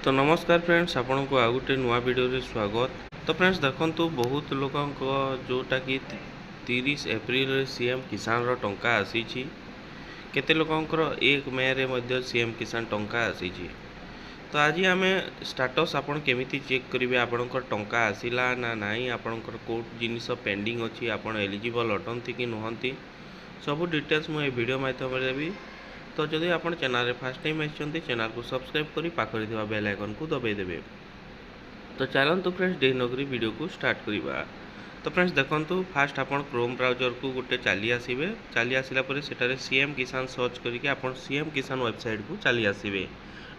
तो नमस्कार फ्रेंड्स, आपण को आ गोटे नुआ वीडियो रे स्वागत। तो फ्रेंड्स देखंतु बहुत लोकन को जोटा कि 30 एप्रिल रे सीएम किसान रो टंका आसी छी। केते लोकंकर 1 मई रे मध्ये सीएम किसान टंका आसी छी। तो आज आमे स्टेटस आपण केमिति चेक करिवे, आपणकर टंका आसिला ना नाही, आपणकर कोड जिनिस पेंडिंग अछि, आपण एलिजिबल अटंती कि नहंती, सब डिटेल्स मु ए वीडियो माध्यम रे देबी। तो जदि आप चैनल फर्स्ट टाइम आछंती चैनल को सब्सक्राइब करी पाखरे थिबा बेल आइकन को दबाई देबे। तो चलंतु फ्रेंड्स डे नगरी वीडियो को स्टार्ट करिबा। तो फ्रेंड्स देखंतु फास्ट आपण क्रोम ब्राउजर को गोटे चली आसीबे। चली आसिला परे सेटारे सीएम किसान सर्च करिके आपण सीएम किसान वेबसाइट को चली आसीबे।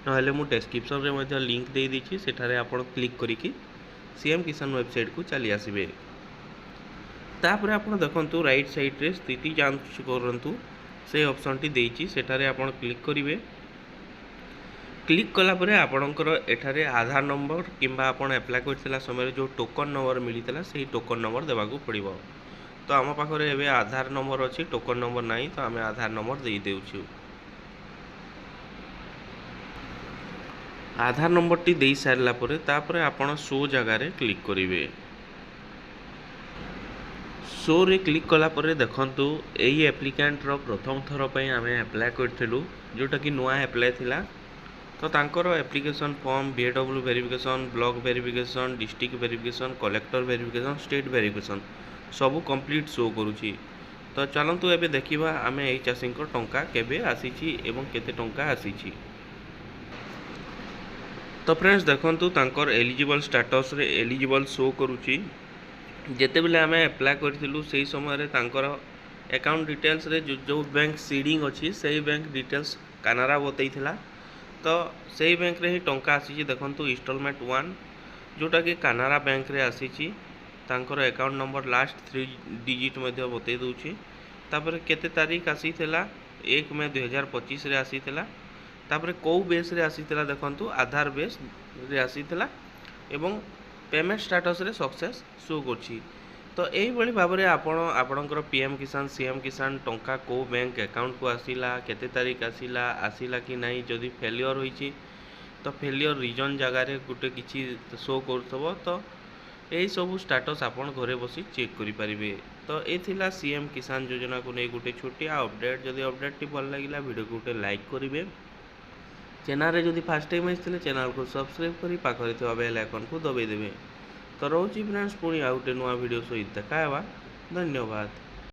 नहले मु डिस्क्रिप्शन रे मध्ये लिंक दे दिछि, सेठारे आपण क्लिक करिके सीएम किसान वेबसाइट को चली आसीबे। तापर आपण देखंतु राइट साइड रे स्थिति जांच करंतु से ऑप्शन टी देइछि, सेठारे आपण क्लिक करिवे। क्लिक कला परे आपणकर एठारे आधार नंबर किंबा आपण अप्लाई करथिला समय जो टोकन नंबर मिलितला सेही टोकन नंबर देबाकू पड़िबो। तो आम पाखरे एबे आधार नंबर अछि, टोकन नंबर नाही, तो आमे आधार नंबर देई देउछु। आधार नंबर टी देई सारला परे तापरे आपण शो जगह रे क्लिक करिवे। शो रे क्लिक कला परे देखंतु एई एप्लिकेंट रो प्रथम थर पई आमे अप्लाई करथिलु, जोटा कि नुआ अप्लाई थिला। तो तांकर application form BAW verification, block verification, district verification, collector verification, state verification सब कंप्लीट शो करूची। तो चलंतु एबे देखिबा आमे एई चाषींकर टंका केबे आसीची एवं केते टंका आसीची। तो फ्रेंड्स देखंतु तांकर एलिजिबल स्टेटस रे एलिजिबल शो करूची। जेते बेले आमे अप्लाई करथिलु सेही समय रे तांकर अकाउंट डिटेल्स रे जो बैंक सीडिंग अछि सेही बैंक डिटेल्स कानारा बतैथिला। तो सेही बैंक रे ही टंका आसीची। देखंतु इंस्टॉलमेंट 1 जोटा कि कानारा बैंक रे आसीची। तांकर अकाउंट नंबर लास्ट 3 डिजिट मध्ये बतै दउची। तापर केते तारीख आसीथिला 1 मई 2025 रे आसीथिला। तापर को बेस रे आसीथिला देखंतु आधार बेस रे आसीथिला एवं पेमेंट स्टेटस रे सक्सेस शो करछि। तो एही बळी भाबरे आपणकर पीएम किसान सीएम किसान टंका को बैंक अकाउंट को आसीला, केते तारीख आसीला कि नाही, जदि फेलियर होईछि तो फेलियर रीजन जगह रे गुटे किछि शो करथबो। तो एही सब स्टेटस आपण घरे बसी चेक करि परिबे। तो ए थिला सीएम किसान योजना को नै गुटे छोटिया अपडेट। जदि अपडेट टी भल लागिला वीडियो को गुटे लाइक करिवे। चैनल रे जदि फर्स्ट टाइम आइथिले चैनल को सब्सक्राइब करी पाखरे थिबा बेल आइकन को दबाई देबे। तो रोची फ्रेंड्स पुणी आ गोटे नुआ वीडियो सहित देखा हेबा। धन्यवाद।